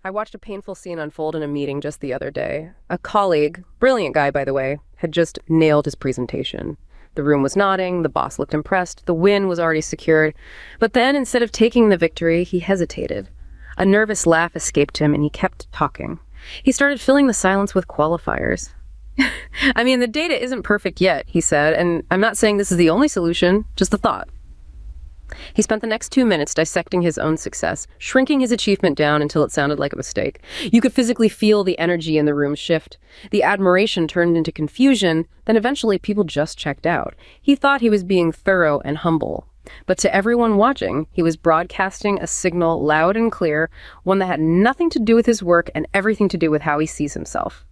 I watched a painful scene unfold in a meeting just the other day. A colleague, brilliant guy by the way, had just nailed his presentation. The room was nodding, the boss looked impressed, the win was already secured. But then, instead of taking the victory, he hesitated. A nervous laugh escaped him and he kept talking. He started filling the silence with qualifiers. I mean, the data isn't perfect yet, he said, and I'm not saying this is the only solution, just a thought. He spent the next 2 minutes dissecting his own success, shrinking his achievement down until it sounded like a mistake. You could physically feel the energy in the room shift. The admiration turned into confusion, then eventually people just checked out. He thought he was being thorough and humble. But to everyone watching, he was broadcasting a signal loud and clear, one that had nothing to do with his work and everything to do with how he sees himself.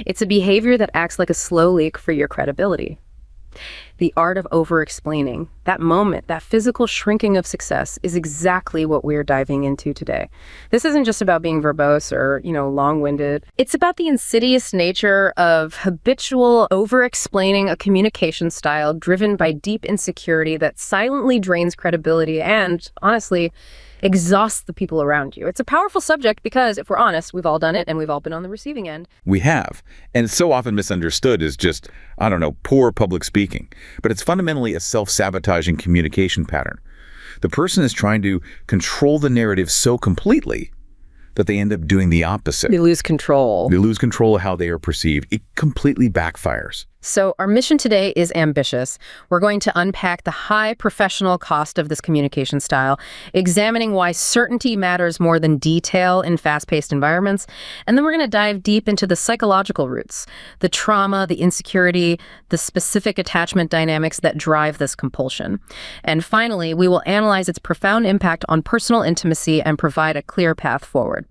It's a behavior that acts like a slow leak for your credibility. The art of over-explaining, that moment, that physical shrinking of success, is exactly what we're diving into today. This isn't just about being verbose or, long-winded. It's about the insidious nature of habitual over-explaining, a communication style driven by deep insecurity that silently drains credibility and, honestly, exhausts the people around you. It's a powerful subject because, if we're honest, we've all done it and we've all been on the receiving end. We have. And it's so often misunderstood as just, poor public speaking. But it's fundamentally a self-sabotaging communication pattern. The person is trying to control the narrative so completely that they end up doing the opposite. They lose control. They lose control of how they are perceived. It completely backfires. So our mission today is ambitious. We're going to unpack the high professional cost of this communication style, examining why certainty matters more than detail in fast-paced environments. And then we're going to dive deep into the psychological roots, the trauma, the insecurity, the specific attachment dynamics that drive this compulsion. And finally, we will analyze its profound impact on personal intimacy and provide a clear path forward.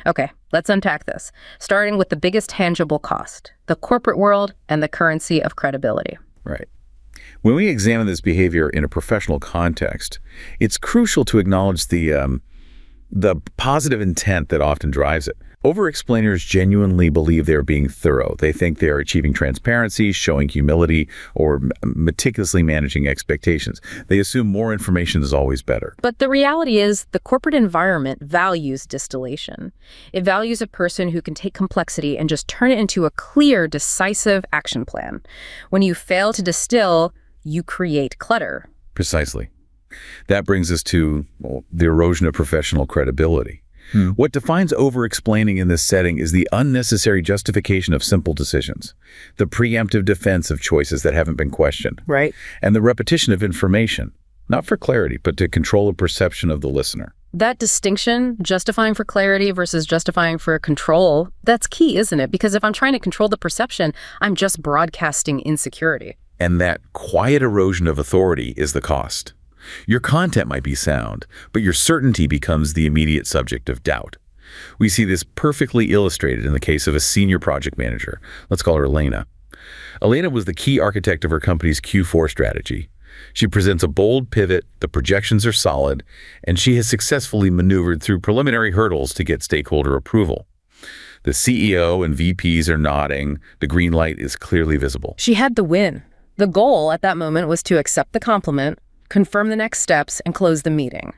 Okay, let's unpack this, starting with the biggest tangible cost, the corporate world and the currency of credibility. Right. When we examine this behavior in a professional context, it's crucial to acknowledge the positive intent that often drives it. Over-explainers genuinely believe they're being thorough. They think they're achieving transparency, showing humility, or meticulously managing expectations. They assume more information is always better. But the reality is the corporate environment values distillation. It values a person who can take complexity and just turn it into a clear, decisive action plan. When you fail to distill, you create clutter. Precisely. That brings us to the erosion of professional credibility. What defines over-explaining in this setting is the unnecessary justification of simple decisions, the preemptive defense of choices that haven't been questioned, right, and the repetition of information, not for clarity, but to control the perception of the listener. That distinction, justifying for clarity versus justifying for control, that's key, isn't it? Because if I'm trying to control the perception, I'm just broadcasting insecurity. And that quiet erosion of authority is the cost. Your content might be sound, but your certainty becomes the immediate subject of doubt. We see this perfectly illustrated in the case of a senior project manager. Let's call her Elena. Elena was the key architect of her company's Q4 strategy. She presents a bold pivot, the projections are solid, and she has successfully maneuvered through preliminary hurdles to get stakeholder approval. The CEO and VPs are nodding. The green light is clearly visible. She had the win. The goal at that moment was to accept the compliment, confirm the next steps, and close the meeting.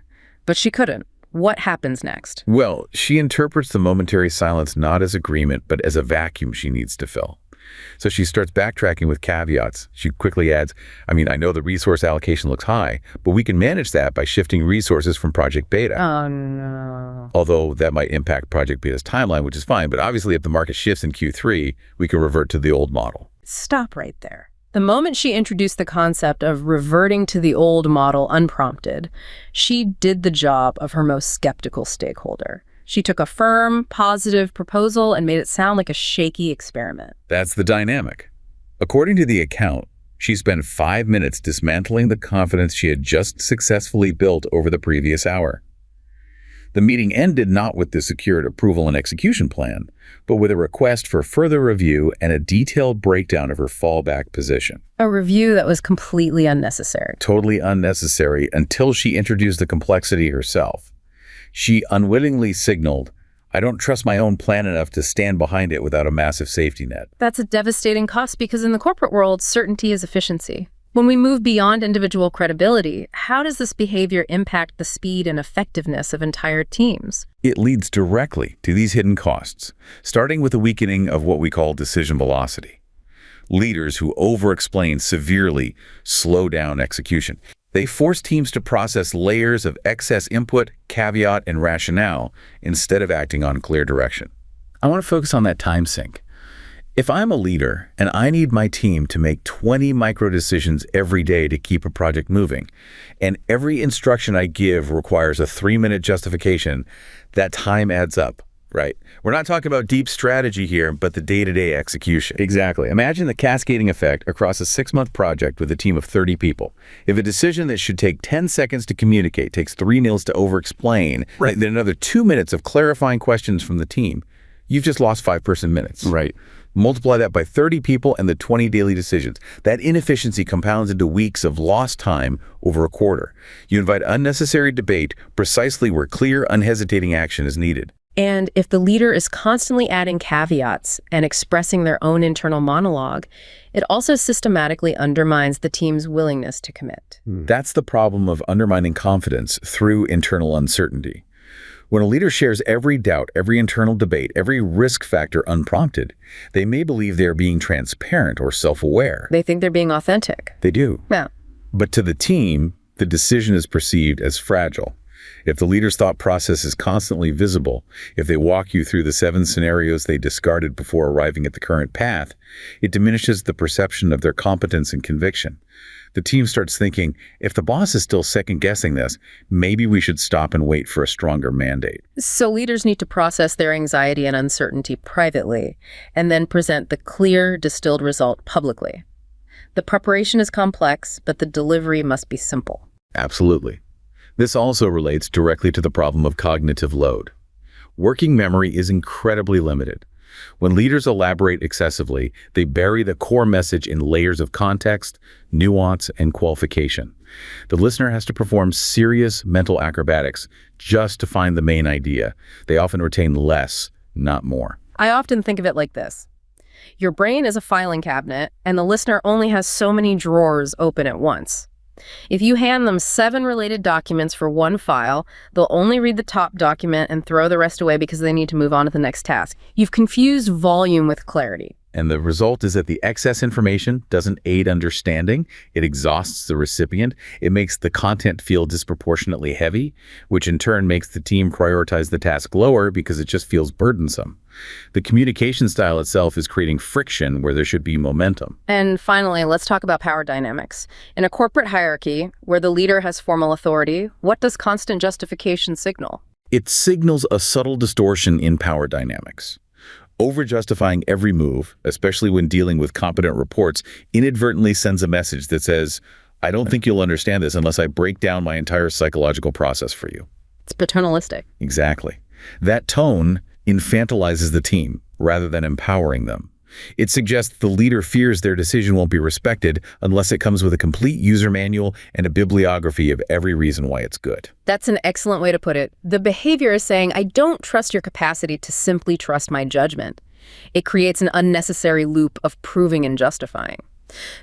But she couldn't. What happens next? Well, she interprets the momentary silence not as agreement, but as a vacuum she needs to fill. So she starts backtracking with caveats. She quickly adds, I know the resource allocation looks high, but we can manage that by shifting resources from Project Beta. Oh, no. Although that might impact Project Beta's timeline, which is fine. But obviously, if the market shifts in Q3, we can revert to the old model. Stop right there. The moment she introduced the concept of reverting to the old model unprompted, she did the job of her most skeptical stakeholder. She took a firm, positive proposal and made it sound like a shaky experiment. That's the dynamic. According to the account, she spent 5 minutes dismantling the confidence she had just successfully built over the previous hour. The meeting ended not with the secured approval and execution plan, but with a request for further review and a detailed breakdown of her fallback position. A review that was completely unnecessary. Totally unnecessary until she introduced the complexity herself. She unwittingly signaled, I don't trust my own plan enough to stand behind it without a massive safety net. That's a devastating cost because in the corporate world, certainty is efficiency. When we move beyond individual credibility, how does this behavior impact the speed and effectiveness of entire teams? It leads directly to these hidden costs, starting with a weakening of what we call decision velocity. Leaders who over-explain severely slow down execution. They force teams to process layers of excess input, caveat, and rationale instead of acting on clear direction. I want to focus on that time sink. If I'm a leader and I need my team to make 20 micro decisions every day to keep a project moving, and every instruction I give requires a 3-minute justification, that time adds up, right? We're not talking about deep strategy here, but the day-to-day execution. Exactly. Imagine the cascading effect across a 6-month project with a team of 30 people. If a decision that should take 10 seconds to communicate takes 3 nils to over-explain, right, then another 2 minutes of clarifying questions from the team, you've just lost 5 person minutes. Right. Multiply that by 30 people and the 20 daily decisions. That inefficiency compounds into weeks of lost time over a quarter. You invite unnecessary debate precisely where clear, unhesitating action is needed. And if the leader is constantly adding caveats and expressing their own internal monologue, it also systematically undermines the team's willingness to commit. That's the problem of undermining confidence through internal uncertainty. When a leader shares every doubt, every internal debate, every risk factor unprompted, they may believe they are being transparent or self-aware. They think they're being authentic. They do. Yeah. But to the team, the decision is perceived as fragile. If the leader's thought process is constantly visible, if they walk you through the 7 scenarios they discarded before arriving at the current path, it diminishes the perception of their competence and conviction. The team starts thinking, if the boss is still second-guessing this, maybe we should stop and wait for a stronger mandate. So leaders need to process their anxiety and uncertainty privately, and then present the clear, distilled result publicly. The preparation is complex, but the delivery must be simple. Absolutely. This also relates directly to the problem of cognitive load. Working memory is incredibly limited. When leaders elaborate excessively, they bury the core message in layers of context, nuance, and qualification. The listener has to perform serious mental acrobatics just to find the main idea. They often retain less, not more. I often think of it like this. Your brain is a filing cabinet, and the listener only has so many drawers open at once. If you hand them 7 related documents for one file, they'll only read the top document and throw the rest away because they need to move on to the next task. You've confused volume with clarity. And the result is that the excess information doesn't aid understanding. It exhausts the recipient. It makes the content feel disproportionately heavy, which in turn makes the team prioritize the task lower because it just feels burdensome. The communication style itself is creating friction where there should be momentum. And finally, let's talk about power dynamics. In a corporate hierarchy, where the leader has formal authority, what does constant justification signal? It signals a subtle distortion in power dynamics. Over-justifying every move, especially when dealing with competent reports, inadvertently sends a message that says, I don't think you'll understand this unless I break down my entire psychological process for you. It's paternalistic. Exactly. That tone infantilizes the team rather than empowering them. It suggests the leader fears their decision won't be respected unless it comes with a complete user manual and a bibliography of every reason why it's good. That's an excellent way to put it. The behavior is saying, I don't trust your capacity to simply trust my judgment. It creates an unnecessary loop of proving and justifying.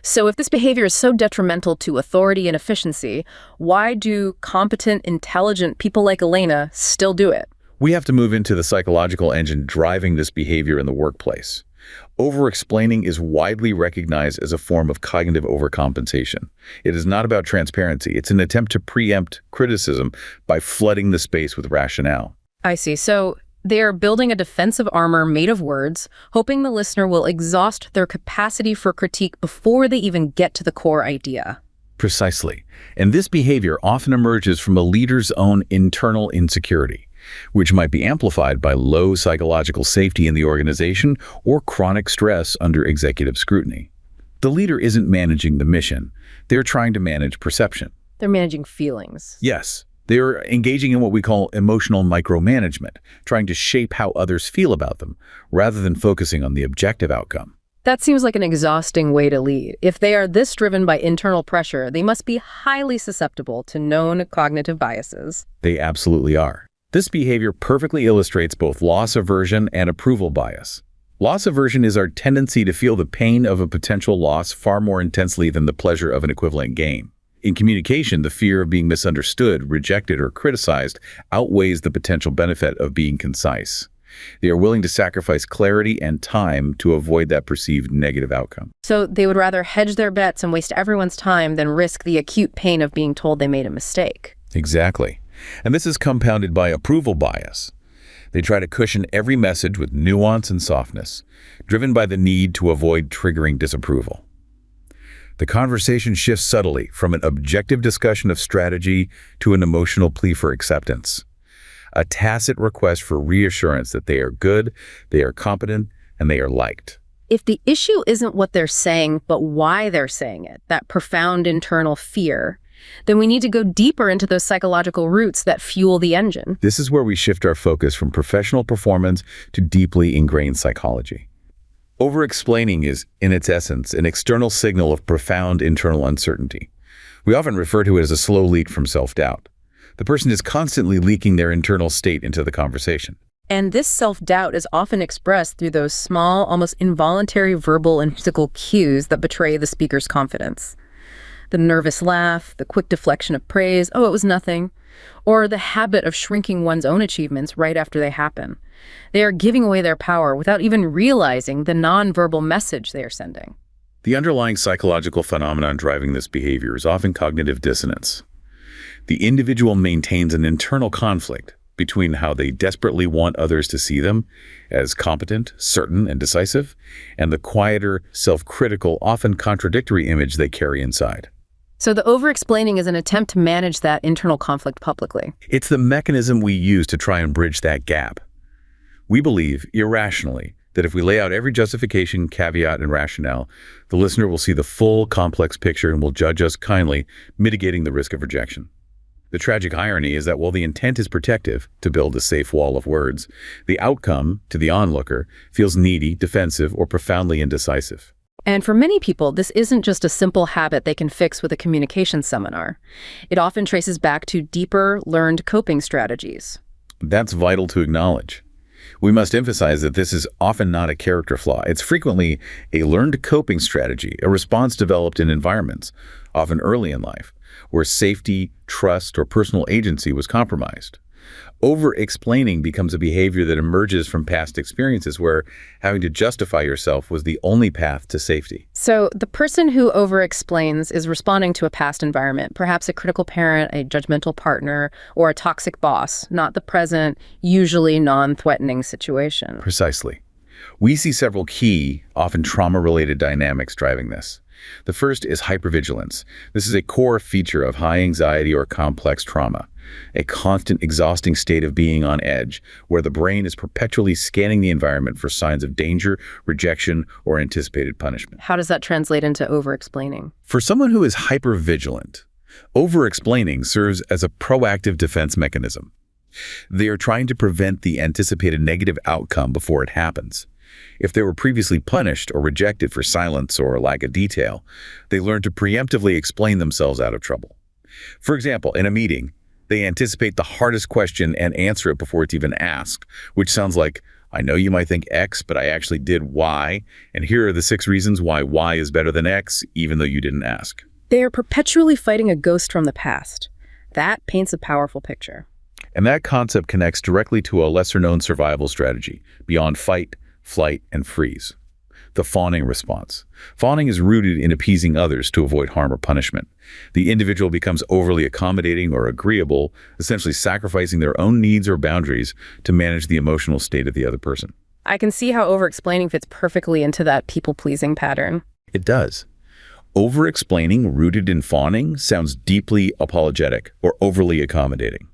So if this behavior is so detrimental to authority and efficiency, why do competent, intelligent people like Elena still do it? We have to move into the psychological engine driving this behavior in the workplace. Over-explaining is widely recognized as a form of cognitive overcompensation. It is not about transparency. It's an attempt to preempt criticism by flooding the space with rationale. I see. So they are building a defensive armor made of words, hoping the listener will exhaust their capacity for critique before they even get to the core idea. Precisely. And this behavior often emerges from a leader's own internal insecurity, which might be amplified by low psychological safety in the organization or chronic stress under executive scrutiny. The leader isn't managing the mission. They're trying to manage perception. They're managing feelings. Yes, they're engaging in what we call emotional micromanagement, trying to shape how others feel about them, rather than focusing on the objective outcome. That seems like an exhausting way to lead. If they are this driven by internal pressure, they must be highly susceptible to known cognitive biases. They absolutely are. This behavior perfectly illustrates both loss aversion and approval bias. Loss aversion is our tendency to feel the pain of a potential loss far more intensely than the pleasure of an equivalent gain. In communication, the fear of being misunderstood, rejected, or criticized outweighs the potential benefit of being concise. They are willing to sacrifice clarity and time to avoid that perceived negative outcome. So they would rather hedge their bets and waste everyone's time than risk the acute pain of being told they made a mistake. Exactly. And this is compounded by approval bias. They try to cushion every message with nuance and softness, driven by the need to avoid triggering disapproval. The conversation shifts subtly from an objective discussion of strategy to an emotional plea for acceptance. A tacit request for reassurance that they are good, they are competent, and they are liked. If the issue isn't what they're saying, but why they're saying it, that profound internal fear, then we need to go deeper into those psychological roots that fuel the engine. This is where we shift our focus from professional performance to deeply ingrained psychology. Over-explaining is, in its essence, an external signal of profound internal uncertainty. We often refer to it as a slow leak from self-doubt. The person is constantly leaking their internal state into the conversation. And this self-doubt is often expressed through those small, almost involuntary verbal and physical cues that betray the speaker's confidence. The nervous laugh, the quick deflection of praise, oh, it was nothing, or the habit of shrinking one's own achievements right after they happen. They are giving away their power without even realizing the nonverbal message they are sending. The underlying psychological phenomenon driving this behavior is often cognitive dissonance. The individual maintains an internal conflict between how they desperately want others to see them as competent, certain, and decisive, and the quieter, self-critical, often contradictory image they carry inside. So the over-explaining is an attempt to manage that internal conflict publicly. It's the mechanism we use to try and bridge that gap. We believe, irrationally, that if we lay out every justification, caveat, and rationale, the listener will see the full, complex picture and will judge us kindly, mitigating the risk of rejection. The tragic irony is that while the intent is protective, to build a safe wall of words, the outcome, to the onlooker, feels needy, defensive, or profoundly indecisive. And for many people, this isn't just a simple habit they can fix with a communication seminar. It often traces back to deeper, learned coping strategies. That's vital to acknowledge. We must emphasize that this is often not a character flaw. It's frequently a learned coping strategy, a response developed in environments, often early in life, where safety, trust, or personal agency was compromised. Over-explaining becomes a behavior that emerges from past experiences where having to justify yourself was the only path to safety. So the person who over-explains is responding to a past environment, perhaps a critical parent, a judgmental partner, or a toxic boss, not the present, usually non-threatening situation. Precisely. We see several key, often trauma-related dynamics driving this. The first is hypervigilance. This is a core feature of high anxiety or complex trauma, a constant, exhausting state of being on edge, where the brain is perpetually scanning the environment for signs of danger, rejection, or anticipated punishment. How does that translate into over-explaining? For someone who is hypervigilant, over-explaining serves as a proactive defense mechanism. They are trying to prevent the anticipated negative outcome before it happens. If they were previously punished or rejected for silence or lack of detail, they learn to preemptively explain themselves out of trouble. For example, in a meeting, they anticipate the hardest question and answer it before it's even asked, which sounds like, I know you might think X, but I actually did Y, and here are the 6 reasons why Y is better than X, even though you didn't ask. They are perpetually fighting a ghost from the past. That paints a powerful picture. And that concept connects directly to a lesser-known survival strategy, beyond fight, flight, and freeze. The fawning response. Fawning is rooted in appeasing others to avoid harm or punishment. The individual becomes overly accommodating or agreeable, essentially sacrificing their own needs or boundaries to manage the emotional state of the other person. I can see how over-explaining fits perfectly into that people-pleasing pattern. It does. Over-explaining rooted in fawning sounds deeply apologetic or overly accommodating.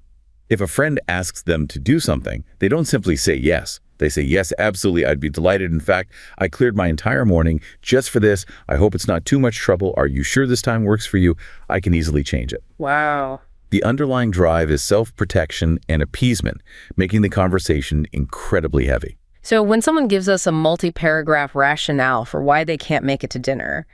If a friend asks them to do something, they don't simply say yes. They say, yes, absolutely, I'd be delighted. In fact, I cleared my entire morning just for this. I hope it's not too much trouble. Are you sure this time works for you? I can easily change it. Wow. The underlying drive is self-protection and appeasement, making the conversation incredibly heavy. So when someone gives us a multi-paragraph rationale for why they can't make it to dinner,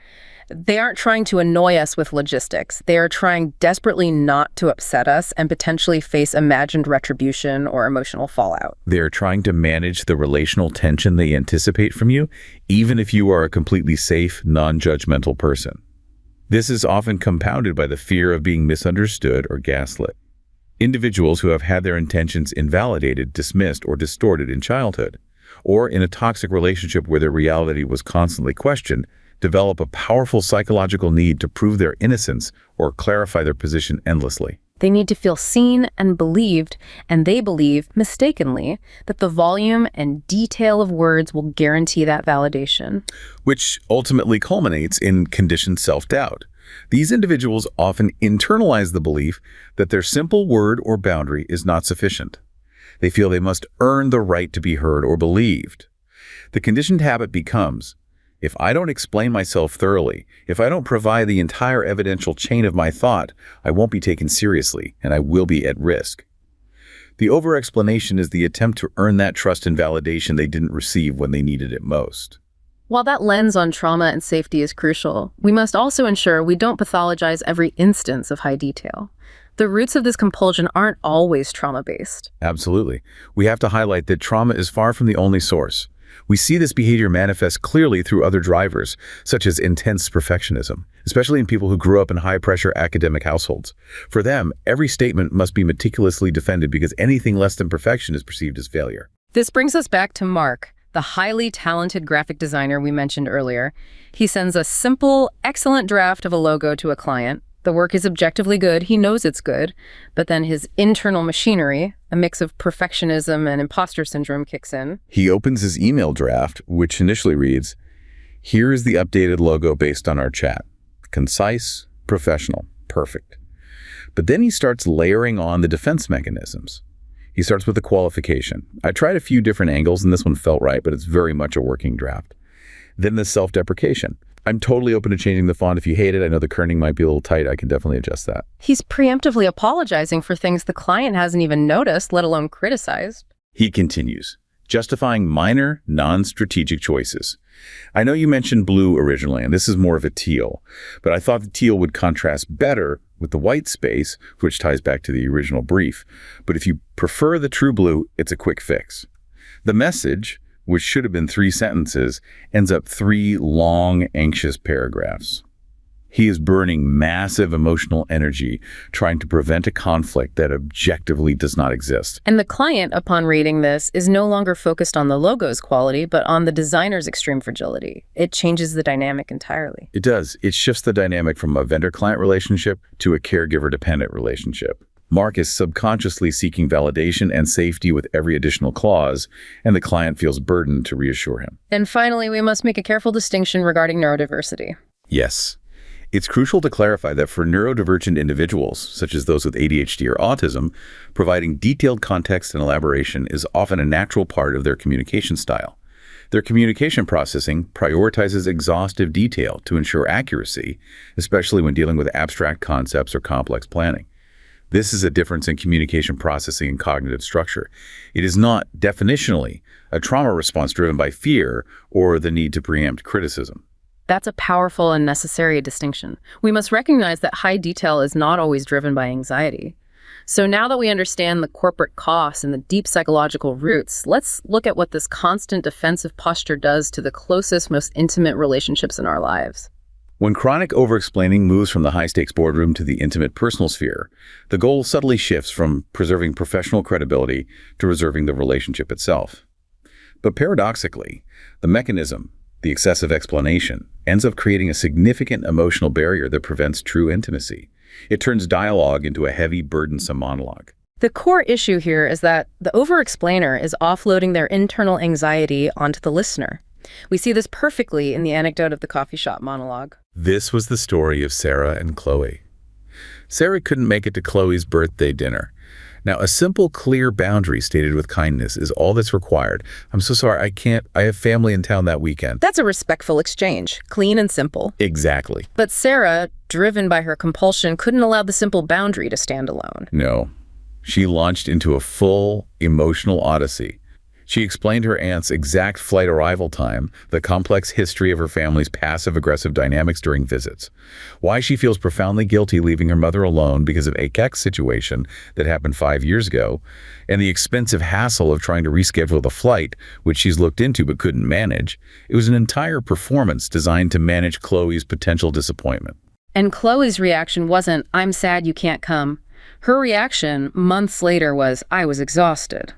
They aren't trying to annoy us with logistics. They are trying desperately not to upset us and potentially face imagined retribution or emotional fallout. They are trying to manage the relational tension they anticipate from you, even if you are a completely safe, non-judgmental person. This is often compounded by the fear of being misunderstood or gaslit. Individuals who have had their intentions invalidated, dismissed, or distorted in childhood, or in a toxic relationship where their reality was constantly questioned, develop a powerful psychological need to prove their innocence or clarify their position endlessly. They need to feel seen and believed, and they believe, mistakenly, that the volume and detail of words will guarantee that validation. Which ultimately culminates in conditioned self-doubt. These individuals often internalize the belief that their simple word or boundary is not sufficient. They feel they must earn the right to be heard or believed. The conditioned habit becomes, if I don't explain myself thoroughly, if I don't provide the entire evidential chain of my thought, I won't be taken seriously and I will be at risk. The over-explanation is the attempt to earn that trust and validation they didn't receive when they needed it most. While that lens on trauma and safety is crucial, we must also ensure we don't pathologize every instance of high detail. The roots of this compulsion aren't always trauma-based. Absolutely. We have to highlight that trauma is far from the only source. We see this behavior manifest clearly through other drivers, such as intense perfectionism, especially in people who grew up in high-pressure academic households. For them, every statement must be meticulously defended because anything less than perfection is perceived as failure. This brings us back to Mark, the highly talented graphic designer we mentioned earlier. He sends a simple, excellent draft of a logo to a client. The work is objectively good, he knows it's good, but then his internal machinery, a mix of perfectionism and imposter syndrome, kicks in. He opens his email draft, which initially reads, "Here is the updated logo based on our chat. Concise, professional, perfect." But then he starts layering on the defense mechanisms. He starts with the qualification. I tried a few different angles and this one felt right, but it's very much a working draft. Then the self-deprecation. I'm totally open to changing the font if you hate it. I know the kerning might be a little tight. I can definitely adjust that. He's preemptively apologizing for things the client hasn't even noticed, let alone criticized. He continues, justifying minor, non-strategic choices. I know you mentioned blue originally, and this is more of a teal, but I thought the teal would contrast better with the white space, which ties back to the original brief. But if you prefer the true blue, it's a quick fix. The message, which should have been 3 sentences, ends up 3 long, anxious paragraphs. He is burning massive emotional energy trying to prevent a conflict that objectively does not exist. And the client, upon reading this, is no longer focused on the logo's quality, but on the designer's extreme fragility. It changes the dynamic entirely. It does. It shifts the dynamic from a vendor-client relationship to a caregiver-dependent relationship. Mark is subconsciously seeking validation and safety with every additional clause, and the client feels burdened to reassure him. And finally, we must make a careful distinction regarding neurodiversity. Yes. It's crucial to clarify that for neurodivergent individuals, such as those with ADHD or autism, providing detailed context and elaboration is often a natural part of their communication style. Their communication processing prioritizes exhaustive detail to ensure accuracy, especially when dealing with abstract concepts or complex planning. This is a difference in communication processing and cognitive structure. It is not, definitionally, a trauma response driven by fear or the need to preempt criticism. That's a powerful and necessary distinction. We must recognize that high detail is not always driven by anxiety. So now that we understand the corporate costs and the deep psychological roots, let's look at what this constant defensive posture does to the closest, most intimate relationships in our lives. When chronic over-explaining moves from the high-stakes boardroom to the intimate personal sphere, the goal subtly shifts from preserving professional credibility to preserving the relationship itself. But paradoxically, the mechanism, the excessive explanation, ends up creating a significant emotional barrier that prevents true intimacy. It turns dialogue into a heavy, burdensome monologue. The core issue here is that the over-explainer is offloading their internal anxiety onto the listener. We see this perfectly in the anecdote of the coffee shop monologue. This was the story of Sarah and Chloe. Sarah couldn't make it to Chloe's birthday dinner. Now, a simple, clear boundary stated with kindness is all that's required. I'm so sorry, I can't. I have family in town that weekend. That's a respectful exchange, clean and simple. Exactly. But Sarah, driven by her compulsion, couldn't allow the simple boundary to stand alone. No. She launched into a full emotional odyssey. She explained her aunt's exact flight arrival time, the complex history of her family's passive-aggressive dynamics during visits, why she feels profoundly guilty leaving her mother alone because of a CAC situation that happened 5 years ago, and the expensive hassle of trying to reschedule the flight, which she's looked into but couldn't manage. It was an entire performance designed to manage Chloe's potential disappointment. And Chloe's reaction wasn't, "I'm sad you can't come." Her reaction, months later, was, "I was exhausted."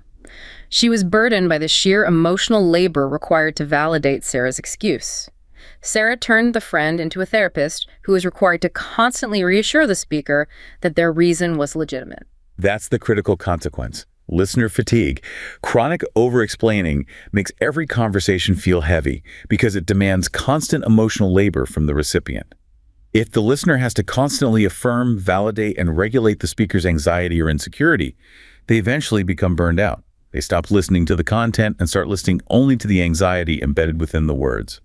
She was burdened by the sheer emotional labor required to validate Sarah's excuse. Sarah turned the friend into a therapist who was required to constantly reassure the speaker that their reason was legitimate. That's the critical consequence. Listener fatigue. Chronic over-explaining makes every conversation feel heavy because it demands constant emotional labor from the recipient. If the listener has to constantly affirm, validate, and regulate the speaker's anxiety or insecurity, they eventually become burned out. They stop listening to the content and start listening only to the anxiety embedded within the words.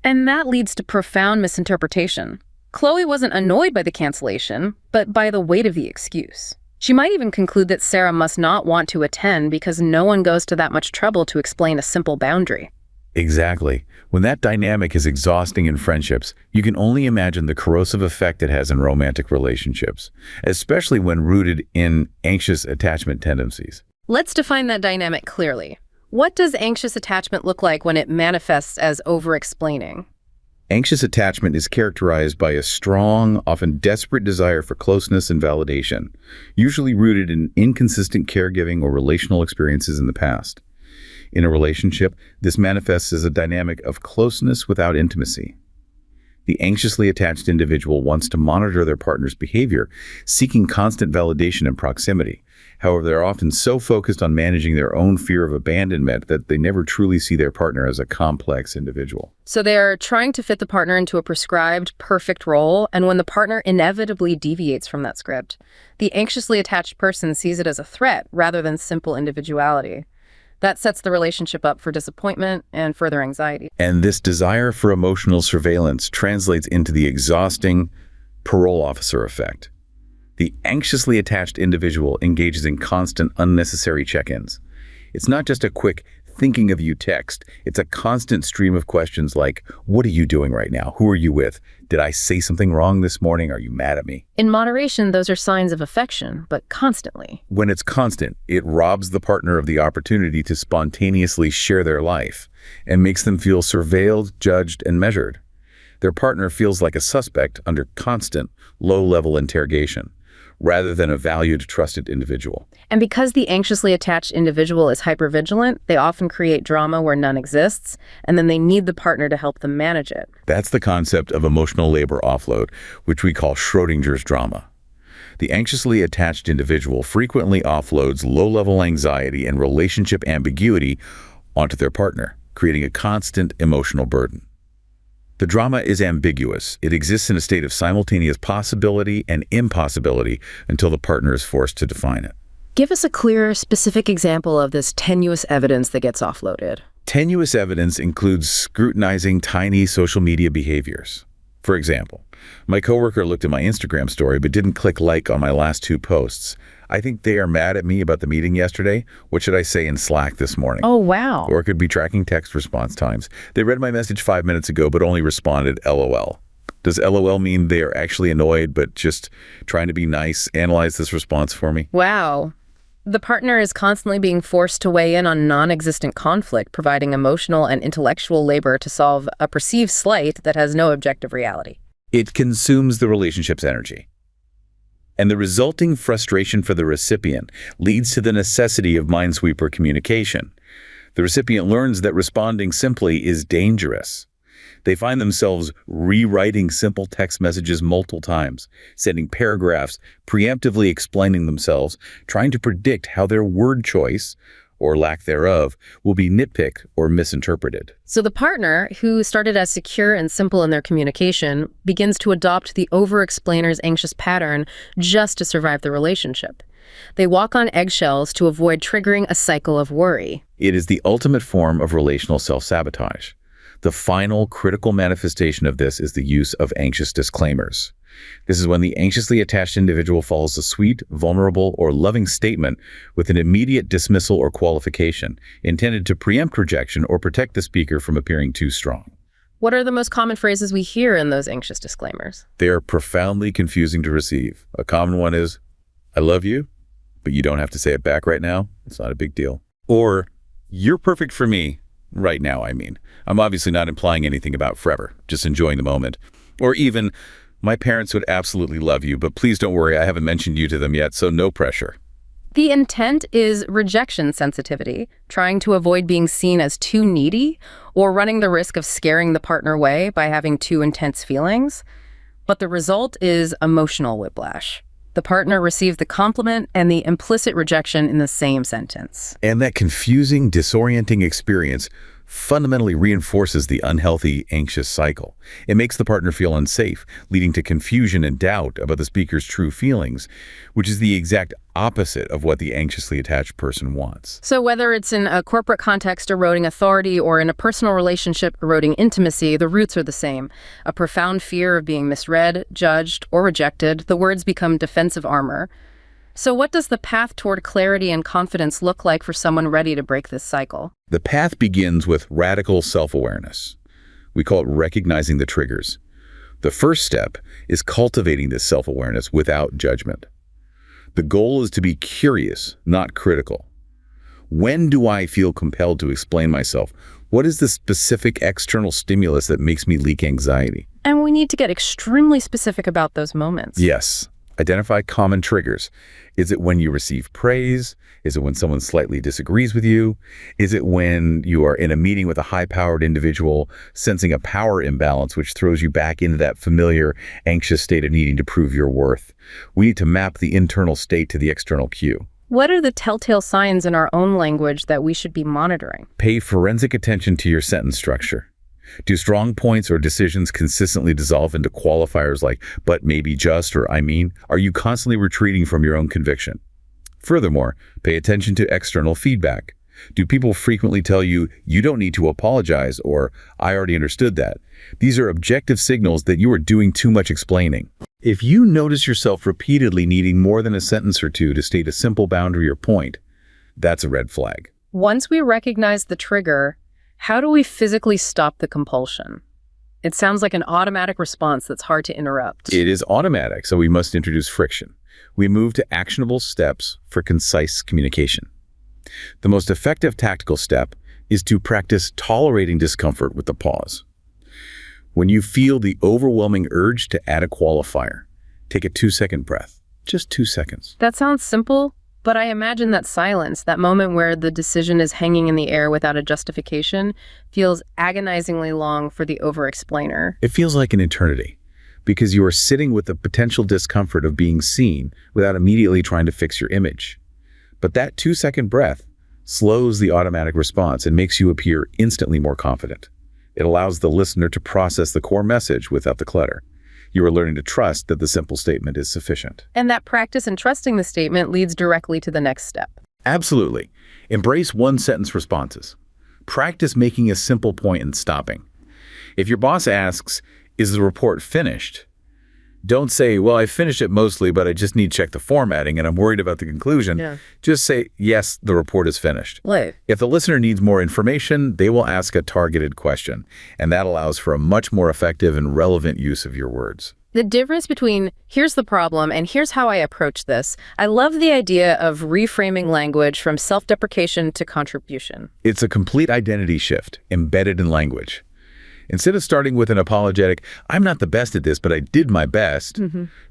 And that leads to profound misinterpretation. Chloe wasn't annoyed by the cancellation, but by the weight of the excuse. She might even conclude that Sarah must not want to attend because no one goes to that much trouble to explain a simple boundary. Exactly. When that dynamic is exhausting in friendships, you can only imagine the corrosive effect it has in romantic relationships, especially when rooted in anxious attachment tendencies. Let's define that dynamic clearly. What does anxious attachment look like when it manifests as over-explaining? Anxious attachment is characterized by a strong, often desperate desire for closeness and validation, usually rooted in inconsistent caregiving or relational experiences in the past. In a relationship, this manifests as a dynamic of closeness without intimacy. The anxiously attached individual wants to monitor their partner's behavior, seeking constant validation and proximity. However, they're often so focused on managing their own fear of abandonment that they never truly see their partner as a complex individual. So they're trying to fit the partner into a prescribed, perfect role, and when the partner inevitably deviates from that script, the anxiously attached person sees it as a threat rather than simple individuality. That sets the relationship up for disappointment and further anxiety. And this desire for emotional surveillance translates into the exhausting parole officer effect. The anxiously attached individual engages in constant, unnecessary check-ins. It's not just a quick thinking of you text. It's a constant stream of questions like, what are you doing right now? Who are you with? Did I say something wrong this morning? Are you mad at me? In moderation, those are signs of affection, but constantly. When it's constant, it robs the partner of the opportunity to spontaneously share their life and makes them feel surveilled, judged, and measured. Their partner feels like a suspect under constant, low-level interrogation, rather than a valued, trusted individual. And because the anxiously attached individual is hypervigilant, they often create drama where none exists, and then they need the partner to help them manage it. That's the concept of emotional labor offload, which we call Schrodinger's drama. The anxiously attached individual frequently offloads low-level anxiety and relationship ambiguity onto their partner, creating a constant emotional burden. The drama is ambiguous. It exists in a state of simultaneous possibility and impossibility until the partner is forced to define it. Give us a clear, specific example of this tenuous evidence that gets offloaded. Tenuous evidence includes scrutinizing tiny social media behaviors. For example, my coworker looked at my Instagram story but didn't click like on my last 2 posts. I think they are mad at me about the meeting yesterday. What should I say in Slack this morning? Oh, wow. Or it could be tracking text response times. They read my message 5 minutes ago but only responded LOL. Does LOL mean they are actually annoyed but just trying to be nice? Analyze this response for me. Wow. The partner is constantly being forced to weigh in on non-existent conflict, providing emotional and intellectual labor to solve a perceived slight that has no objective reality. It consumes the relationship's energy. And the resulting frustration for the recipient leads to the necessity of minesweeper communication. The recipient learns that responding simply is dangerous. They find themselves rewriting simple text messages multiple times, sending paragraphs, preemptively explaining themselves, trying to predict how their word choice, or lack thereof, will be nitpicked or misinterpreted. So the partner, who started as secure and simple in their communication, begins to adopt the over-explainer's anxious pattern just to survive the relationship. They walk on eggshells to avoid triggering a cycle of worry. It is the ultimate form of relational self-sabotage. The final critical manifestation of this is the use of anxious disclaimers. This is when the anxiously attached individual follows a sweet, vulnerable, or loving statement with an immediate dismissal or qualification, intended to preempt rejection or protect the speaker from appearing too strong. What are the most common phrases we hear in those anxious disclaimers? They are profoundly confusing to receive. A common one is, "I love you, but you don't have to say it back right now. It's not a big deal." Or, "You're perfect for me right now, I mean. I'm obviously not implying anything about forever, just enjoying the moment." Or even, "My parents would absolutely love you, but please don't worry, I haven't mentioned you to them yet, so no pressure." The intent is rejection sensitivity, trying to avoid being seen as too needy or running the risk of scaring the partner away by having too intense feelings. But the result is emotional whiplash. The partner received the compliment and the implicit rejection in the same sentence. And that confusing, disorienting experience fundamentally reinforces the unhealthy, anxious cycle. It makes the partner feel unsafe, leading to confusion and doubt about the speaker's true feelings, which is the exact opposite of what the anxiously attached person wants. So whether it's in a corporate context eroding authority or in a personal relationship eroding intimacy, the roots are the same. A profound fear of being misread, judged, or rejected, the words become defensive armor. So what does the path toward clarity and confidence look like for someone ready to break this cycle? The path begins with radical self-awareness. We call it recognizing the triggers. The first step is cultivating this self-awareness without judgment. The goal is to be curious, not critical. When do I feel compelled to explain myself? What is the specific external stimulus that makes me leak anxiety? And we need to get extremely specific about those moments. Yes. Identify common triggers. Is it when you receive praise? Is it when someone slightly disagrees with you? Is it when you are in a meeting with a high-powered individual, sensing a power imbalance which throws you back into that familiar, anxious state of needing to prove your worth? We need to map the internal state to the external cue. What are the telltale signs in our own language that we should be monitoring? Pay forensic attention to your sentence structure. Do strong points or decisions consistently dissolve into qualifiers like "but, maybe, just," or "I mean"? Are you constantly retreating from your own conviction? Furthermore, pay attention to external feedback. Do people frequently tell you, "You don't need to apologize," or "I already understood that"? These are objective signals that you are doing too much explaining. If you notice yourself repeatedly needing more than a sentence or two to state a simple boundary or point, that's a red flag. Once we recognize the trigger, how do we physically stop the compulsion? It sounds like an automatic response that's hard to interrupt. It is automatic, so we must introduce friction. We move to actionable steps for concise communication. The most effective tactical step is to practice tolerating discomfort with a pause. When you feel the overwhelming urge to add a qualifier, take a 2-second breath. Just 2 seconds. That sounds simple, but I imagine that silence, that moment where the decision is hanging in the air without a justification, feels agonizingly long for the over-explainer. It feels like an eternity, because you are sitting with the potential discomfort of being seen without immediately trying to fix your image. But that 2-second breath slows the automatic response and makes you appear instantly more confident. It allows the listener to process the core message without the clutter. You are learning to trust that the simple statement is sufficient. And that practice in trusting the statement leads directly to the next step. Absolutely. Embrace one-sentence responses. Practice making a simple point and stopping. If your boss asks, "Is the report finished?" don't say, "Well, I finished it mostly, but I just need to check the formatting and I'm worried about the conclusion." Yeah. Just say, "Yes, the report is finished." Right. If the listener needs more information, they will ask a targeted question, and that allows for a much more effective and relevant use of your words. The difference between "here's the problem" and "here's how I approach this." I love the idea of reframing language from self-deprecation to contribution. It's a complete identity shift embedded in language. Instead of starting with an apologetic, "I'm not the best at this, but I did my best,"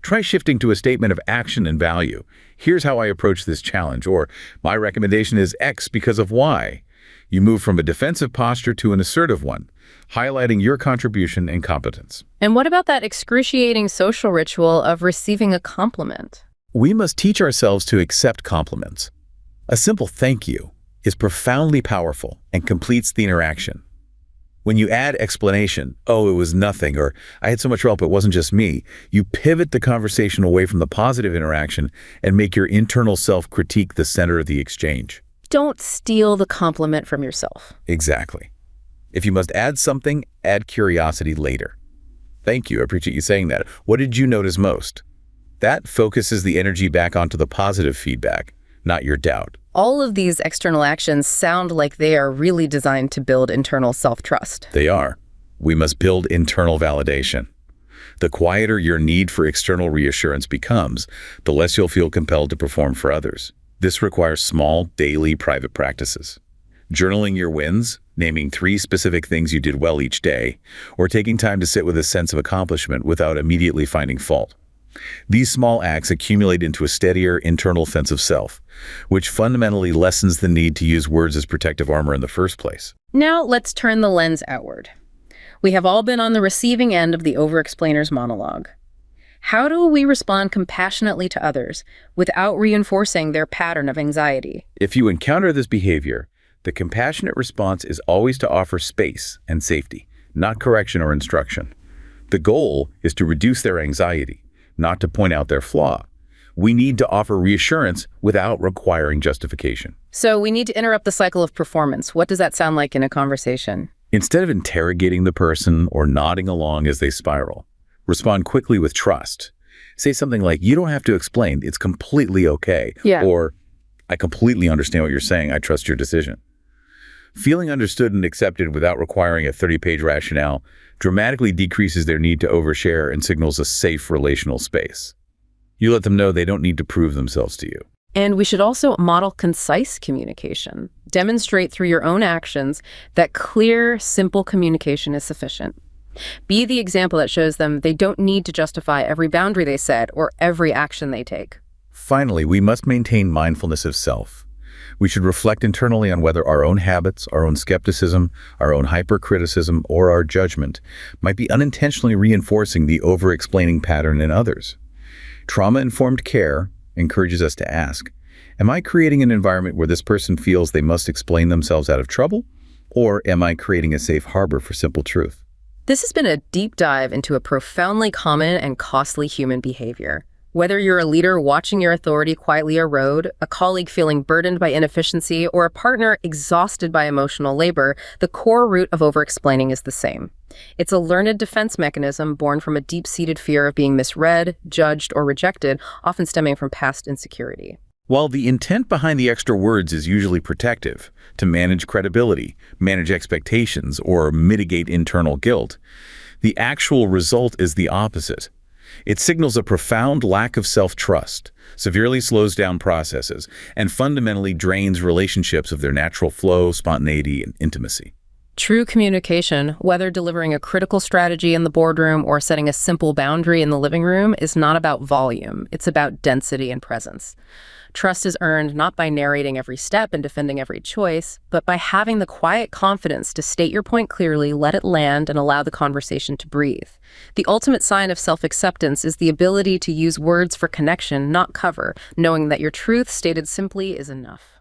try shifting to a statement of action and value. "Here's how I approach this challenge," or "My recommendation is X because of Y." You move from a defensive posture to an assertive one, highlighting your contribution and competence. And what about that excruciating social ritual of receiving a compliment? We must teach ourselves to accept compliments. A simple thank you is profoundly powerful and completes the interaction. When you add explanation, "Oh, it was nothing," or "I had so much help, it wasn't just me," you pivot the conversation away from the positive interaction and make your internal self-critique the center of the exchange. Don't steal the compliment from yourself. Exactly. If you must add something, add curiosity later. Thank you. I appreciate you saying that. What did you notice most? That focuses the energy back onto the positive feedback, not your doubt. All of these external actions sound like they are really designed to build internal self-trust. They are. We must build internal validation. The quieter your need for external reassurance becomes, the less you'll feel compelled to perform for others. This requires small, daily, private practices. Journaling your wins, naming 3 specific things you did well each day, or taking time to sit with a sense of accomplishment without immediately finding fault. These small acts accumulate into a steadier internal sense of self, which fundamentally lessens the need to use words as protective armor in the first place. Now let's turn the lens outward. We have all been on the receiving end of the over-explainer's monologue. How do we respond compassionately to others without reinforcing their pattern of anxiety? If you encounter this behavior, the compassionate response is always to offer space and safety, not correction or instruction. The goal is to reduce their anxiety, not to point out their flaw. We need to offer reassurance without requiring justification. So we need to interrupt the cycle of performance. What does that sound like in a conversation? Instead of interrogating the person or nodding along as they spiral, respond quickly with trust. Say something like, "You don't have to explain, it's completely okay." Yeah. Or, "I completely understand what you're saying, I trust your decision." Feeling understood and accepted without requiring a 30-page rationale dramatically decreases their need to overshare and signals a safe relational space. You let them know they don't need to prove themselves to you. And we should also model concise communication. Demonstrate through your own actions that clear, simple communication is sufficient. Be the example that shows them they don't need to justify every boundary they set or every action they take. Finally, we must maintain mindfulness of self. We should reflect internally on whether our own habits, our own skepticism, our own hypercriticism, or our judgment might be unintentionally reinforcing the over-explaining pattern in others. Trauma-informed care encourages us to ask, am I creating an environment where this person feels they must explain themselves out of trouble? Or am I creating a safe harbor for simple truth? This has been a deep dive into a profoundly common and costly human behavior. Whether you're a leader watching your authority quietly erode, a colleague feeling burdened by inefficiency, or a partner exhausted by emotional labor, the core root of over-explaining is the same. It's a learned defense mechanism born from a deep-seated fear of being misread, judged, or rejected, often stemming from past insecurity. While the intent behind the extra words is usually protective, to manage credibility, manage expectations, or mitigate internal guilt, the actual result is the opposite. It signals a profound lack of self-trust, severely slows down processes, and fundamentally drains relationships of their natural flow, spontaneity, and intimacy. True communication, whether delivering a critical strategy in the boardroom or setting a simple boundary in the living room, is not about volume. It's about density and presence. Trust is earned not by narrating every step and defending every choice, but by having the quiet confidence to state your point clearly, let it land, and allow the conversation to breathe. The ultimate sign of self-acceptance is the ability to use words for connection, not cover, knowing that your truth stated simply is enough.